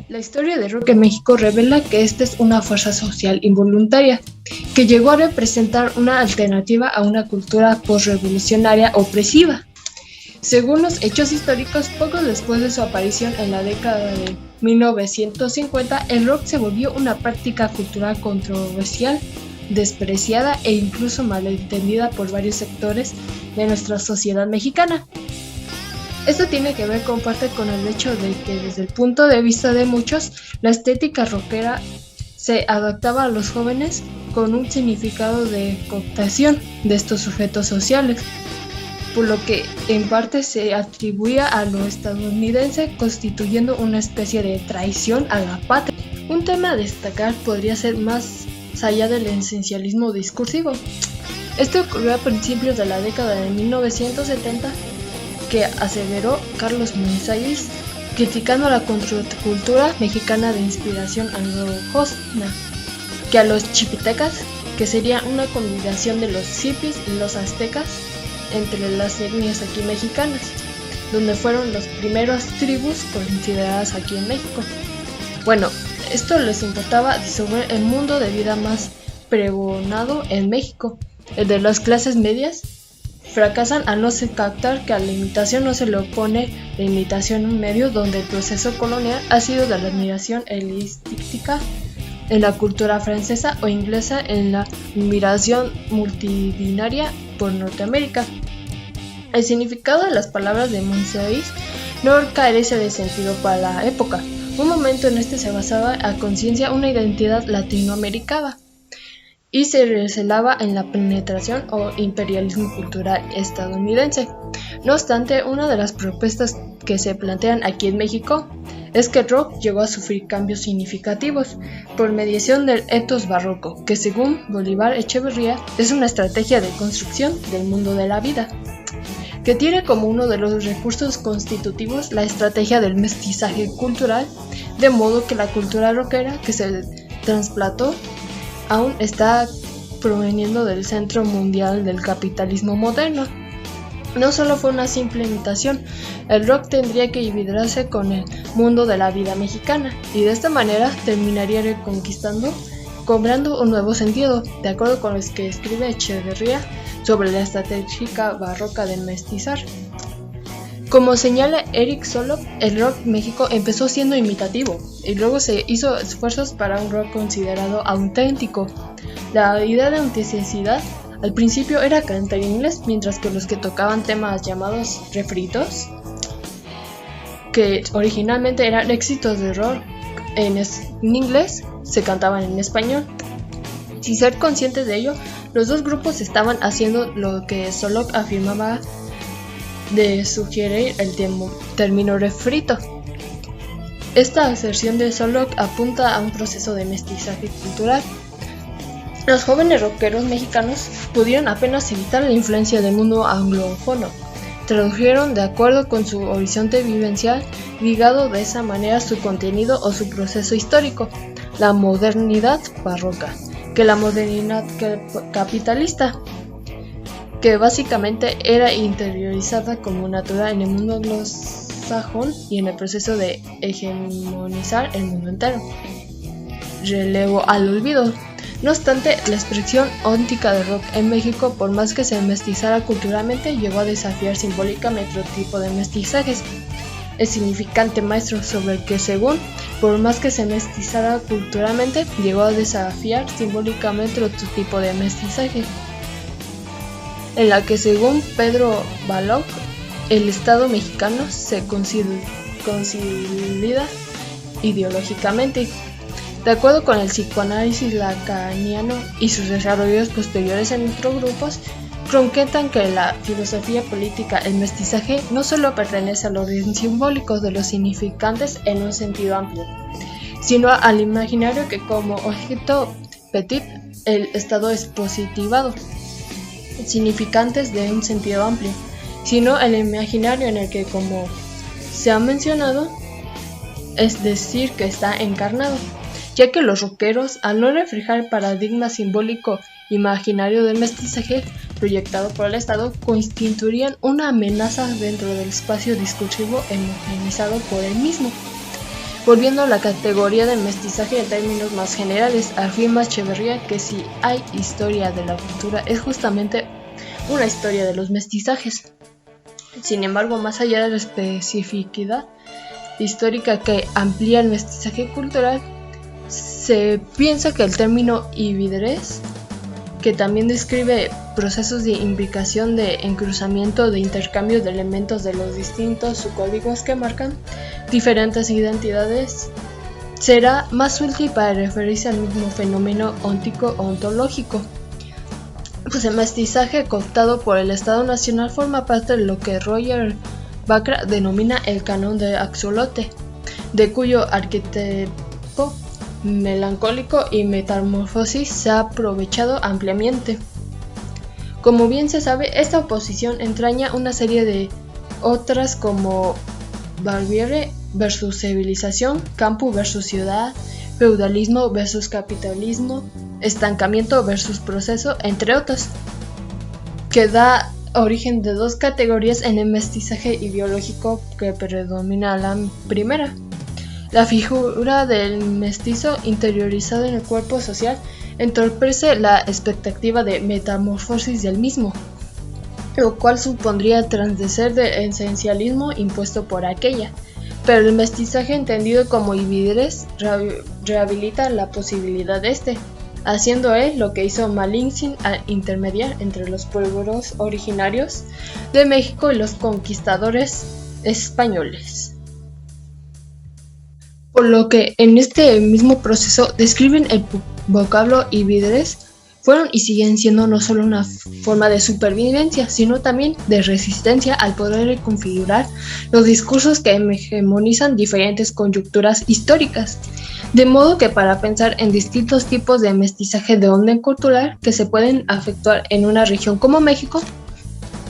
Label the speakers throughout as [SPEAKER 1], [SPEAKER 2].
[SPEAKER 1] La historia de rock en México revela que esta es una fuerza social involuntaria, que llegó a representar una alternativa a una cultura postrevolucionaria opresiva. Según los hechos históricos, poco después de su aparición en la década de 1950, el rock se volvió una práctica cultural controversial, despreciada e incluso malentendida por varios sectores de nuestra sociedad mexicana. Esto tiene que ver con parte con el hecho de que desde el punto de vista de muchos, la estética rockera se adaptaba a los jóvenes con un significado de cooptación de estos sujetos sociales, por lo que en parte se atribuía a lo estadounidense, constituyendo una especie de traición a la patria. Un tema a destacar podría ser más allá del esencialismo discursivo. Esto ocurrió a principios de la década de 1970, que aseveró Carlos Monsiváis, criticando la contracultura mexicana de inspiración anglosajona, que a los chipitecas, que sería una combinación de los hippies y los aztecas, entre las etnias aquí mexicanas, donde fueron las primeras tribus consideradas aquí en México. Bueno, esto les importaba disolver el mundo de vida más pregonado en México, el de las clases medias. Fracasan al no captar que a la imitación no se le opone la imitación en un medio donde el proceso colonial ha sido de la admiración helenística en la cultura francesa o inglesa en la admiración multitudinaria por Norteamérica. El significado de las palabras de Monsiváis no carece de sentido para la época. Un momento en este se basaba a conciencia una identidad latinoamericana y se recelaba en la penetración o imperialismo cultural estadounidense. No obstante, una de las propuestas que se plantean aquí en México es que el rock llegó a sufrir cambios significativos por mediación del etos barroco, que según Bolívar Echeverría es una estrategia de construcción del mundo de la vida, que tiene como uno de los recursos constitutivos la estrategia del mestizaje cultural, de modo que la cultura rockera que se trasplantó aún está proveniendo del centro mundial del capitalismo moderno. No solo fue una simple imitación, el rock tendría que hibridarse con el mundo de la vida mexicana, y de esta manera terminaría reconquistando, cobrando un nuevo sentido, de acuerdo con lo que escribe Echeverría sobre la estrategia barroca de mestizar. Como señala Eric Solov, el rock en México empezó siendo imitativo y luego se hizo esfuerzos para un rock considerado auténtico. La idea de autenticidad al principio era cantar en inglés, mientras que los que tocaban temas llamados refritos, que originalmente eran éxitos de rock en inglés, se cantaban en español. Sin ser conscientes de ello, los dos grupos estaban haciendo lo que Solov afirmaba de sugerir el término refrito. Esta aserción de Solov apunta a un proceso de mestizaje cultural. Los jóvenes rockeros mexicanos pudieron apenas evitar la influencia del mundo anglófono. Tradujeron de acuerdo con su horizonte vivencial, ligado de esa manera su contenido o su proceso histórico, la modernidad barroca, que la modernidad capitalista, que básicamente era interiorizada como natural en el mundo anglosajón y en el proceso de hegemonizar el mundo entero. Relevo al olvido. No obstante, la expresión óntica del rock en México, por más que se mestizara culturalmente, llegó a desafiar simbólicamente otro tipo de mestizajes. El significante maestro sobre el que, según, por más que se mestizara culturalmente, llegó a desafiar simbólicamente otro tipo de mestizaje, en la que, según Pedro Balog, el Estado mexicano se consolida ideológicamente. De acuerdo con el psicoanálisis lacaniano y sus desarrollos posteriores en otros grupos, concretan que la filosofía política, el mestizaje, no solo pertenece al orden simbólico de los significantes en un sentido amplio, sino al imaginario que como objeto petit, el Estado es positivado, significantes de un sentido amplio, sino el imaginario en el que, como se ha mencionado, es decir, que está encarnado, ya que los rockeros, al no reflejar el paradigma simbólico imaginario del mestizaje proyectado por el Estado, constituirían una amenaza dentro del espacio discursivo homogeneizado por él mismo. Volviendo a la categoría de mestizaje en términos más generales, afirma Echeverría que si hay historia de la cultura es justamente una historia de los mestizajes. Sin embargo, más allá de la especificidad histórica que amplía el mestizaje cultural, se piensa que el término ibidres, que también describe procesos de imbricación, de encruzamiento, de intercambio de elementos de los distintos subcódigos que marcan diferentes identidades, será más útil para referirse al mismo fenómeno óntico o ontológico. Pues el mestizaje cooptado por el Estado Nacional forma parte de lo que Roger Bacra denomina el canon de Axolote, de cuyo arquetipo melancólico y metamorfosis se ha aprovechado ampliamente. Como bien se sabe, esta oposición entraña una serie de otras como Barbiere versus civilización, campo versus ciudad, feudalismo versus capitalismo, estancamiento versus proceso, entre otras, que da origen de dos categorías en el mestizaje ideológico que predomina la primera. La figura del mestizo interiorizado en el cuerpo social entorpece la expectativa de metamorfosis del mismo, lo cual supondría transgredir del esencialismo impuesto por aquella. Pero el mestizaje entendido como ibidres rehabilita la posibilidad de haciendo él lo que hizo Malintzin al intermediar entre los pueblos originarios de México y los conquistadores españoles. Por lo que en este mismo proceso describen el vocablo ibidres, fueron y siguen siendo no solo una forma de supervivencia, sino también de resistencia al poder reconfigurar los discursos que hegemonizan diferentes coyunturas históricas. De modo que para pensar en distintos tipos de mestizaje de orden cultural que se pueden efectuar en una región como México,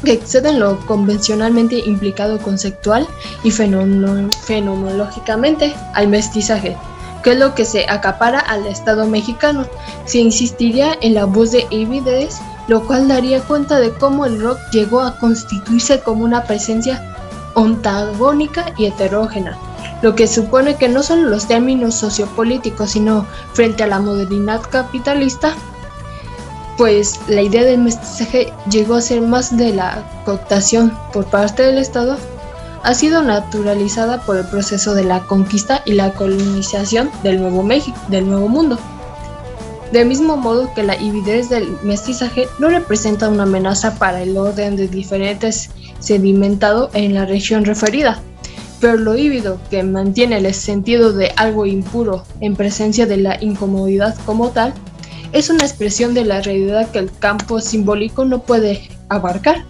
[SPEAKER 1] que exceden lo convencionalmente implicado conceptual y fenomenológicamente al mestizaje, que es lo que se acapara al Estado mexicano, se insistiría en la voz de ibidres, lo cual daría cuenta de cómo el rock llegó a constituirse como una presencia ontagónica y heterógena, lo que supone que no solo los términos sociopolíticos, sino frente a la modernidad capitalista, pues la idea del mestizaje llegó a ser más de la cooptación por parte del Estado, ha sido naturalizada por el proceso de la conquista y la colonización del Nuevo México, del Nuevo Mundo. Del mismo modo que la ibidez del mestizaje no representa una amenaza para el orden de diferentes sedimentado en la región referida, pero lo híbrido, que mantiene el sentido de algo impuro en presencia de la incomodidad como tal, es una expresión de la realidad que el campo simbólico no puede abarcar.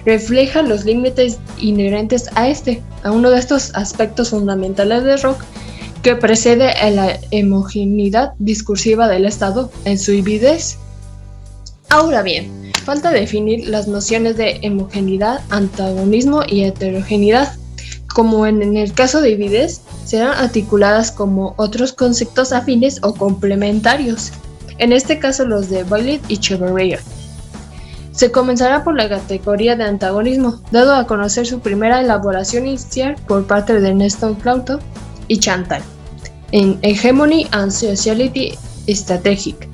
[SPEAKER 1] Refleja los límites inherentes a uno de estos aspectos fundamentales del rock que precede a la homogeneidad discursiva del Estado en su hibridez. Ahora bien, falta definir las nociones de homogeneidad, antagonismo y heterogeneidad. Como en el caso de hibridez, serán articuladas como otros conceptos afines o complementarios. En este caso los de Bailey y Echeverría. Se comenzará por la categoría de antagonismo, dado a conocer su primera elaboración inicial por parte de Ernesto Clauto y Chantal, en Hegemony and Sociality Strategic,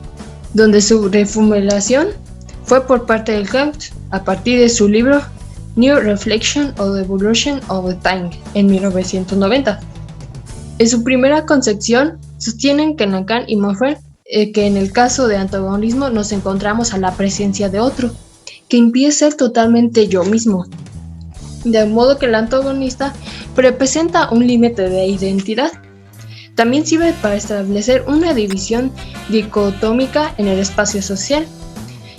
[SPEAKER 1] donde su reformulación fue por parte de Clauto a partir de su libro New Reflection of the Evolution of the Time, en 1990. En su primera concepción, sostienen que Lacan y Moffat que en el caso de antagonismo nos encontramos a la presencia de otro, que impide ser totalmente yo mismo, de modo que el antagonista representa un límite de identidad. También sirve para establecer una división dicotómica en el espacio social,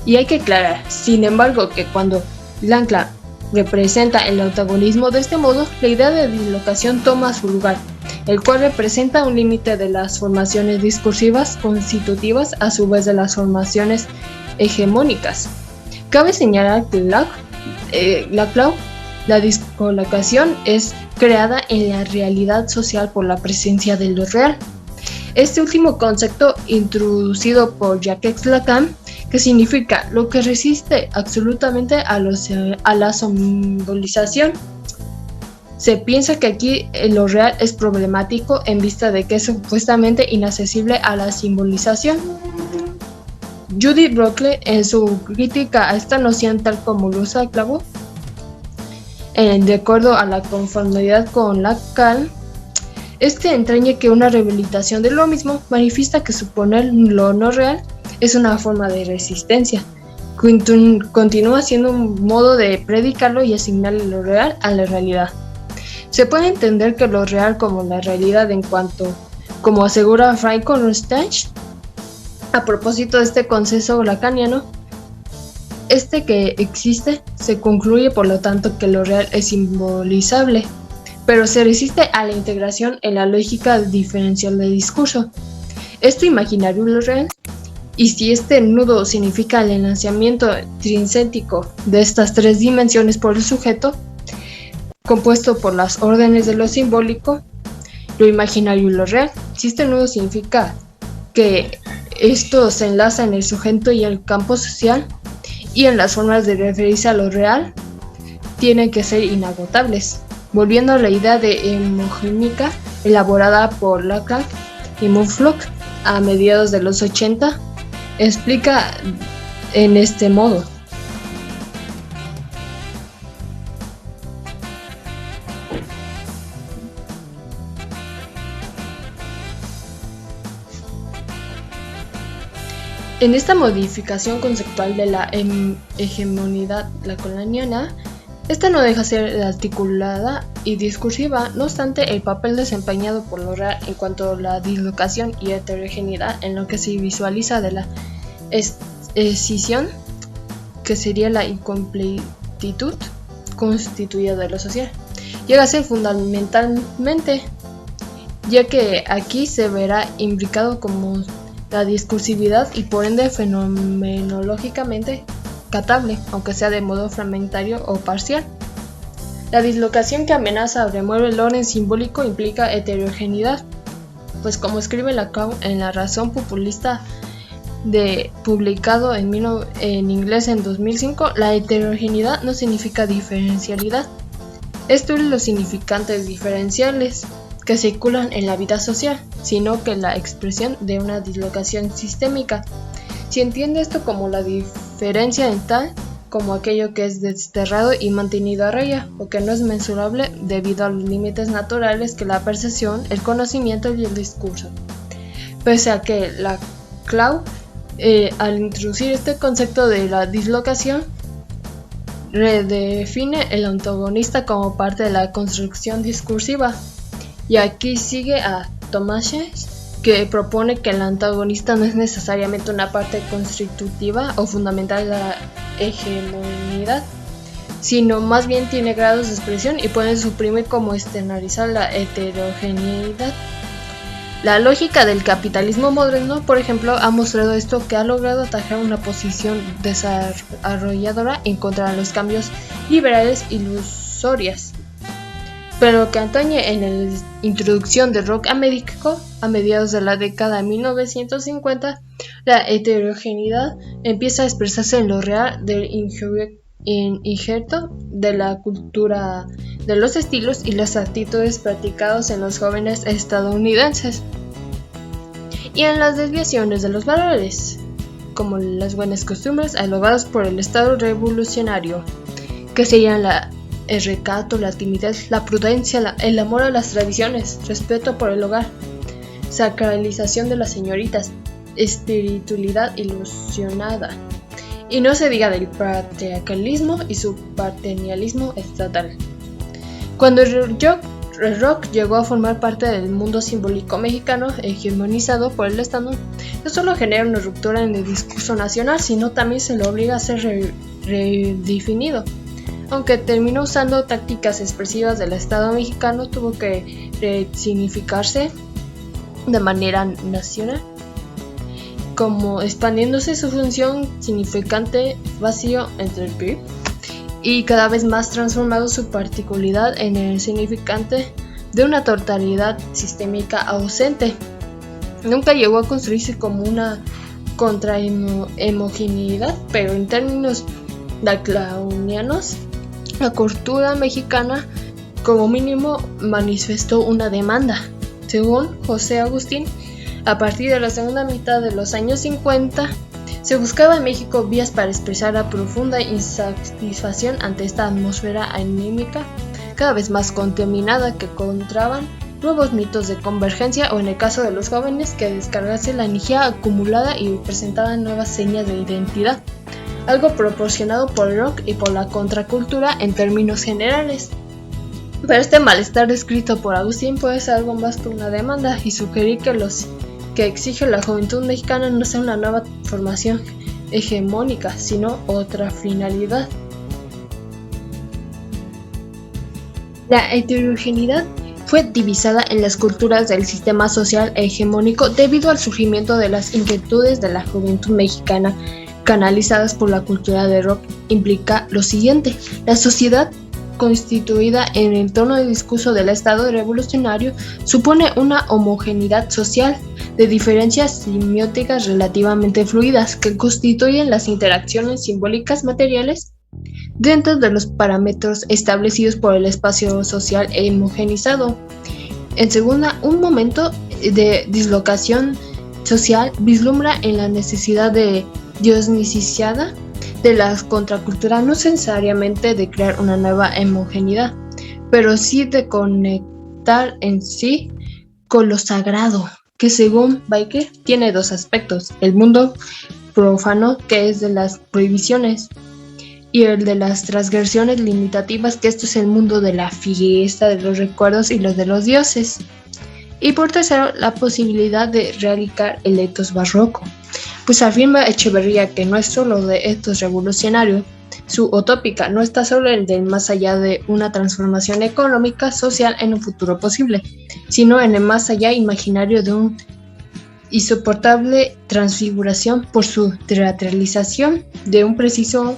[SPEAKER 1] y hay que aclarar, sin embargo, que cuando Lacan representa el antagonismo de este modo, la idea de dislocación toma su lugar, el cual representa un límite de las formaciones discursivas constitutivas a su vez de las formaciones hegemónicas. Cabe señalar que la dislocación es creada en la realidad social por la presencia de lo real. Este último concepto, introducido por Jacques Lacan, que significa lo que resiste absolutamente a la simbolización. Se piensa que aquí lo real es problemático en vista de que es supuestamente inaccesible a la simbolización. Judith Butler, en su crítica a esta noción tal como lo usa Clavo, de acuerdo a la conformidad con Lacan, entraña que una rehabilitación de lo mismo manifiesta que suponer lo no real es una forma de resistencia. Continúa siendo un modo de predicarlo y asignarle lo real a la realidad. Se puede entender que lo real como la realidad en cuanto, como asegura Frank Rostage, a propósito de este consenso lacaniano, que existe se concluye por lo tanto que lo real es simbolizable, pero se resiste a la integración en la lógica diferencial del discurso. Imaginario lo real, y si este nudo significa el enlaciamiento intrínseco de estas tres dimensiones por el sujeto, compuesto por las órdenes de lo simbólico, lo imaginario y lo real, si este nudo significa que esto se enlaza en el sujeto y el campo social, y en las formas de referirse a lo real, tienen que ser inagotables. Volviendo a la idea de hemogénica elaborada por Lacan y Murphy a mediados de los 80, explica en este modo. En esta modificación conceptual de la hegemonidad lacaniana, esta no deja ser articulada y discursiva, no obstante el papel desempeñado por lo real en cuanto a la dislocación y heterogeneidad en lo que se visualiza de la escisión, que sería la incompletitud constituida de lo social, llega a ser fundamentalmente, ya que aquí se verá imbricado como la discursividad y por ende fenomenológicamente catable, aunque sea de modo fragmentario o parcial. La dislocación que amenaza o remueve el orden simbólico implica heterogeneidad, pues como escribe Lacan en La razón populista publicado en inglés en 2005, la heterogeneidad no significa diferencialidad. Esto es los significantes diferenciales que circulan en la vida social, sino que la expresión de una dislocación sistémica. Se entiende esto como la diferencia en tal como aquello que es desterrado y mantenido a raya, o que no es mensurable debido a los límites naturales que la percepción, el conocimiento y el discurso. Pese a que la Clau, al introducir este concepto de la dislocación, redefine el antagonista como parte de la construcción discursiva. Y aquí sigue a Tomases, que propone que el antagonista no es necesariamente una parte constitutiva o fundamental de la hegemonidad, sino más bien tiene grados de expresión y puede suprimir como externalizar la heterogeneidad. La lógica del capitalismo moderno, por ejemplo, ha mostrado esto, que ha logrado atajar una posición desarrolladora en contra de los cambios liberales ilusorias, pero que atañe en la introducción del rock americano a mediados de la década de 1950, la heterogeneidad empieza a expresarse en lo real del injerto de la cultura, de los estilos y las actitudes practicados en los jóvenes estadounidenses, y en las desviaciones de los valores, como las buenas costumbres alojadas por el Estado revolucionario, que serían el recato, la timidez, la prudencia, el amor a las tradiciones, respeto por el hogar, sacralización de las señoritas, espiritualidad ilusionada, y no se diga del patriarcalismo y su paternalismo estatal. Cuando el rock llegó a formar parte del mundo simbólico mexicano hegemonizado por el Estado, no solo genera una ruptura en el discurso nacional, sino también se lo obliga a ser redefinido. Aunque terminó usando tácticas expresivas del Estado mexicano, tuvo que resignificarse de manera nacional, como expandiéndose su función significante vacío entre el PIB y cada vez más transformado su particularidad en el significante de una totalidad sistémica ausente. Nunca llegó a construirse como una contrahomogeneidad, pero en términos lacanianos, la cultura mexicana como mínimo manifestó una demanda. Según José Agustín, a partir de la segunda mitad de los años 50, se buscaba en México vías para expresar la profunda insatisfacción ante esta atmósfera anímica cada vez más contaminada que encontraban nuevos mitos de convergencia o en el caso de los jóvenes que descargarse la energía acumulada y presentaban nuevas señas de identidad, algo proporcionado por el rock y por la contracultura en términos generales. Pero este malestar descrito por Agustín puede ser algo más que una demanda y sugerí que los que exige la juventud mexicana no sea una nueva formación hegemónica, sino otra finalidad. La heterogeneidad fue divisada en las culturas del sistema social hegemónico debido al surgimiento de las inquietudes de la juventud mexicana canalizadas por la cultura de rock. Implica lo siguiente: la sociedad constituida en el torno del discurso del Estado revolucionario supone una homogeneidad social de diferencias semióticas relativamente fluidas que constituyen las interacciones simbólicas materiales dentro de los parámetros establecidos por el espacio social homogeneizado. En segunda, un momento de dislocación social vislumbra en la necesidad de dionisiciada de la contracultura, no necesariamente de crear una nueva homogeneidad, pero sí de conectar en sí con lo sagrado, que según Baker tiene dos aspectos: el mundo profano, que es de las prohibiciones, y el de las transgresiones limitativas, que esto es el mundo de la fiesta, de los recuerdos y los de los dioses. Y por tercero, la posibilidad de realizar el etos barroco, pues afirma Echeverría que no es solo de etos revolucionario, su utópica no está solo en el más allá de una transformación económica social en un futuro posible, sino en el más allá imaginario de un insoportable transfiguración por su teatralización de un preciso.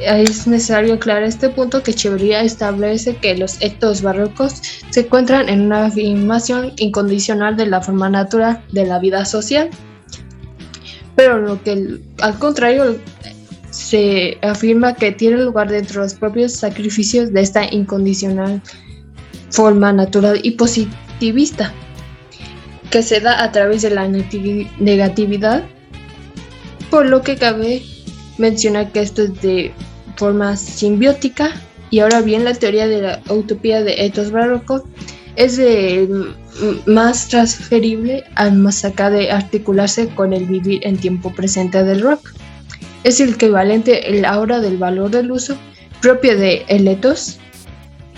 [SPEAKER 1] Es necesario aclarar este punto que Echeverría establece que los etos barrocos se encuentran en una afirmación incondicional de la forma natural de la vida social, pero lo que al contrario se afirma que tiene lugar dentro de los propios sacrificios de esta incondicional forma natural y positivista, que se da a través de la negatividad, por lo que cabe mencionar que esto es de forma simbiótica. Y ahora bien, la teoría de la utopía de etos barroco es más transferible al más acá de articularse con el vivir en tiempo presente del rock. Es el equivalente el ahora del valor del uso propio de el etos,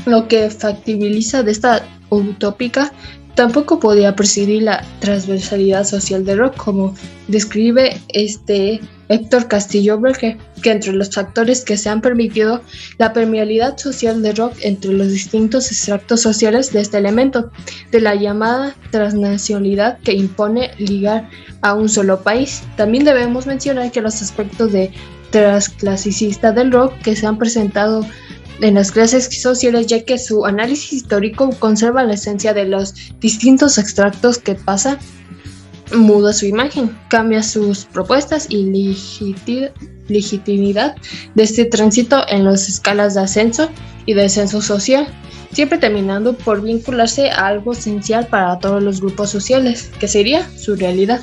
[SPEAKER 1] lo que factibiliza de esta utópica. Tampoco podía presidir la transversalidad social del rock, como describe Héctor Castillo Berger, que entre los factores que se han permitido la permeabilidad social del rock entre los distintos extractos sociales de este elemento, de la llamada transnacionalidad que impone ligar a un solo país. También debemos mencionar que los aspectos de transclasicista del rock que se han presentado en las clases sociales, ya que su análisis histórico conserva la esencia de los distintos extractos que pasa, muda su imagen, cambia sus propuestas y legitimidad de este tránsito en las escalas de ascenso y descenso social, siempre terminando por vincularse a algo esencial para todos los grupos sociales, que sería su realidad.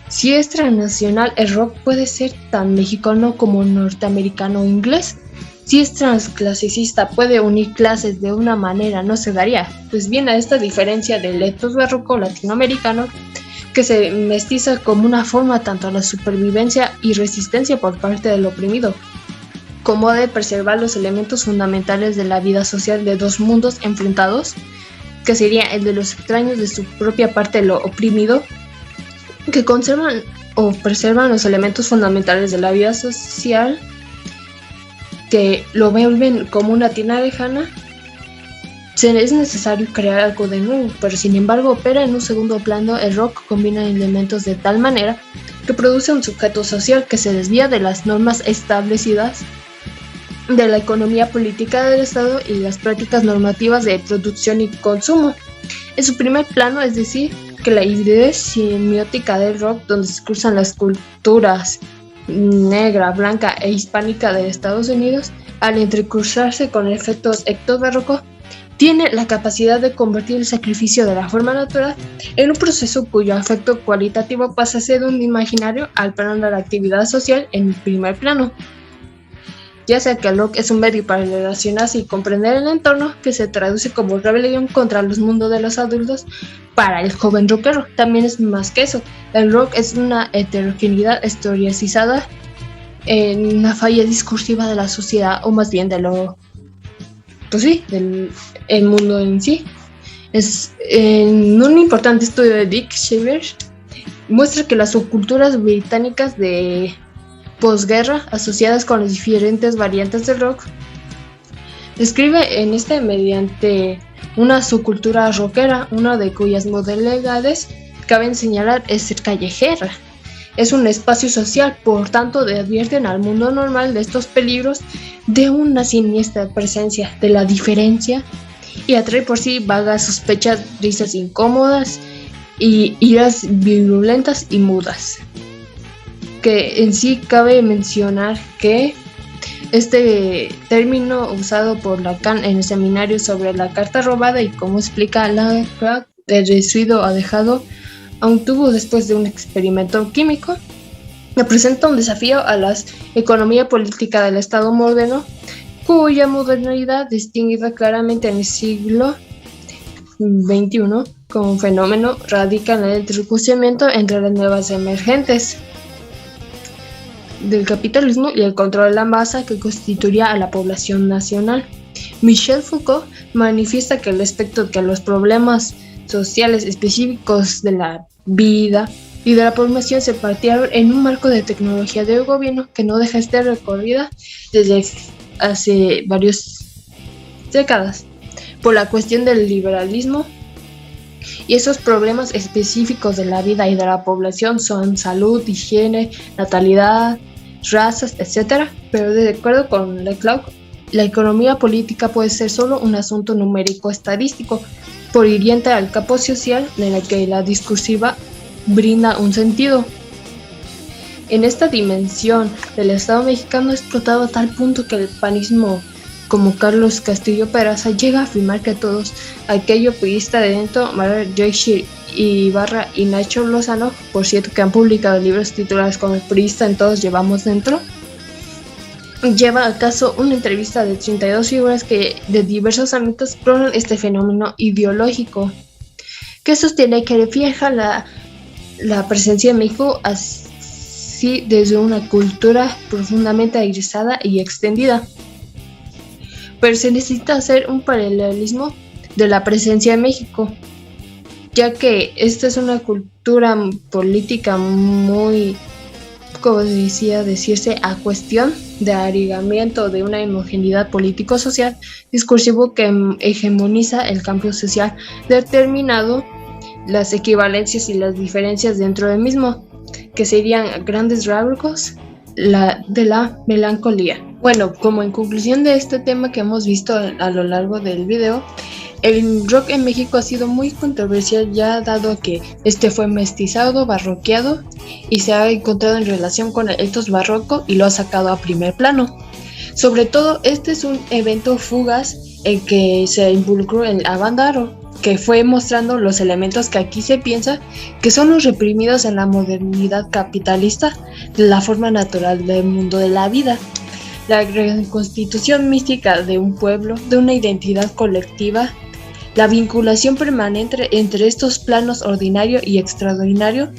[SPEAKER 1] Si es transnacional, el rock puede ser tan mexicano como norteamericano o inglés. Si es transclasicista, puede unir clases de una manera, no se daría. Pues bien, a esta diferencia del etos barroco latinoamericano, que se mestiza como una forma tanto a la supervivencia y resistencia por parte del oprimido, como de preservar los elementos fundamentales de la vida social de dos mundos enfrentados, que sería el de los extraños de su propia parte, lo oprimido, que conservan o preservan los elementos fundamentales de la vida social, que lo vuelven como una tienda lejana. Es necesario crear algo de nuevo, pero sin embargo opera en un segundo plano. El rock combina elementos de tal manera que produce un sujeto social que se desvía de las normas establecidas de la economía política del Estado y las prácticas normativas de producción y consumo. En su primer plano, es decir, que la idea semiótica del rock, donde se cruzan las culturas negra, blanca e hispánica de Estados Unidos, al entrecruzarse con efectos ectobarroco, tiene la capacidad de convertir el sacrificio de la forma natural en un proceso cuyo efecto cualitativo pasa a ser un imaginario al poner la actividad social en primer plano. Ya sea que el rock es un medio para relacionarse y comprender el entorno, que se traduce como rebelión contra los mundos de los adultos, para el joven rockero también es más que eso. El rock es una heterogeneidad historicizada en una falla discursiva de la sociedad, o más bien de lo, pues sí, del el mundo en sí. En un importante estudio de Dick Shaver, muestra que las subculturas británicas de posguerra asociadas con las diferentes variantes del rock describe en mediante una subcultura rockera, una de cuyas modalidades cabe señalar es ser callejera. Es un espacio social, por tanto advierten al mundo normal de estos peligros de una siniestra presencia de la diferencia y atrae por sí vagas sospechas, risas incómodas y iras virulentas y mudas. Que en sí cabe mencionar que este término usado por Lacan en el seminario sobre la carta robada y cómo explica la el residuo dejado a un tubo después de un experimento químico, representa un desafío a la economía política del Estado moderno, cuya modernidad, distinguida claramente en el siglo XXI como un fenómeno, radica en el entrecruzamiento entre las nuevas emergentes del capitalismo y el control de la masa que constituiría a la población nacional. Michel Foucault manifiesta que el aspecto que los problemas sociales específicos de la vida y de la población se partieron en un marco de tecnología del gobierno que no deja de ser recorrida desde hace varias décadas por la cuestión del liberalismo, y esos problemas específicos de la vida y de la población son salud, higiene, natalidad, razas, etc. Pero de acuerdo con Leclerc, la economía política puede ser solo un asunto numérico estadístico, por hiriente al campo social en el que la discursiva brinda un sentido. En esta dimensión, el Estado mexicano es explotado a tal punto que el panismo, como Carlos Castillo Peraza, llega a afirmar que todos aquellos priistas de dentro, Manuel Joyce Ibarra y Nacho Lozano, por cierto que han publicado libros titulados como El priista en todos llevamos dentro, lleva a caso una entrevista de 32 figuras que de diversos ámbitos exploran este fenómeno ideológico, que sostiene que refleja la presencia de México así desde una cultura profundamente agresada y extendida. Pero se necesita hacer un paralelismo de la presencia de México, ya que esta es una cultura política muy, como decía, decirse a cuestión de arraigamiento de una homogeneidad político-social discursivo que hegemoniza el campo social determinado, las equivalencias y las diferencias dentro del mismo, que serían grandes rasgos de la melancolía. Bueno, como en conclusión de este tema que hemos visto a lo largo del video, el rock en México ha sido muy controversial, ya dado que fue mestizado, barroqueado y se ha encontrado en relación con el ethos barroco y lo ha sacado a primer plano. Sobre todo, este es un evento fugaz en que se involucró en la banda Aro, que fue mostrando los elementos que aquí se piensa que son los reprimidos en la modernidad capitalista de la forma natural del mundo de la vida. La reconstitución mística de un pueblo, de una identidad colectiva, la vinculación permanente entre estos planos ordinario y extraordinario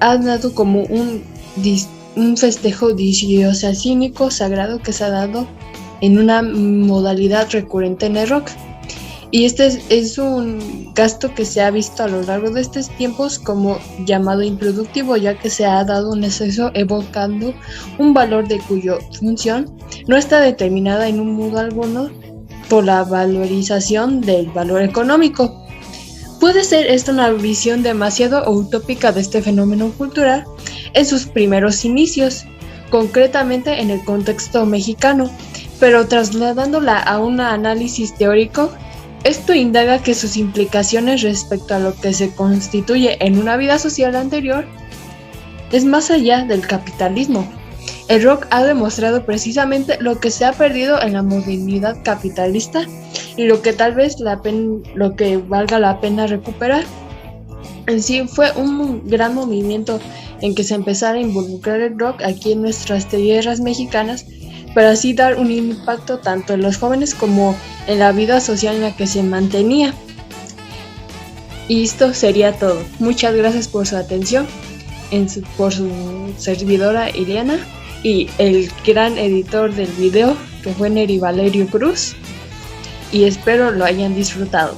[SPEAKER 1] ha dado como un festejo diocesano sagrado que se ha dado en una modalidad recurrente en el rock. Y este es un gasto que se ha visto a lo largo de estos tiempos como llamado improductivo, ya que se ha dado un exceso evocando un valor de cuya función no está determinada en un modo alguno por la valorización del valor económico. Puede ser esta una visión demasiado utópica de este fenómeno cultural en sus primeros inicios, concretamente en el contexto mexicano, pero trasladándola a un análisis teórico, esto indaga que sus implicaciones respecto a lo que se constituye en una vida social anterior es más allá del capitalismo. El rock ha demostrado precisamente lo que se ha perdido en la modernidad capitalista y lo que tal vez lo que valga la pena recuperar. En sí fue un gran movimiento en que se empezara a involucrar el rock aquí en nuestras tierras mexicanas para así dar un impacto tanto en los jóvenes como en la vida social en la que se mantenía. Y esto sería todo. Muchas gracias por su atención, por su servidora Ileana y el gran editor del video que fue Neri Valerio Cruz, y espero lo hayan disfrutado.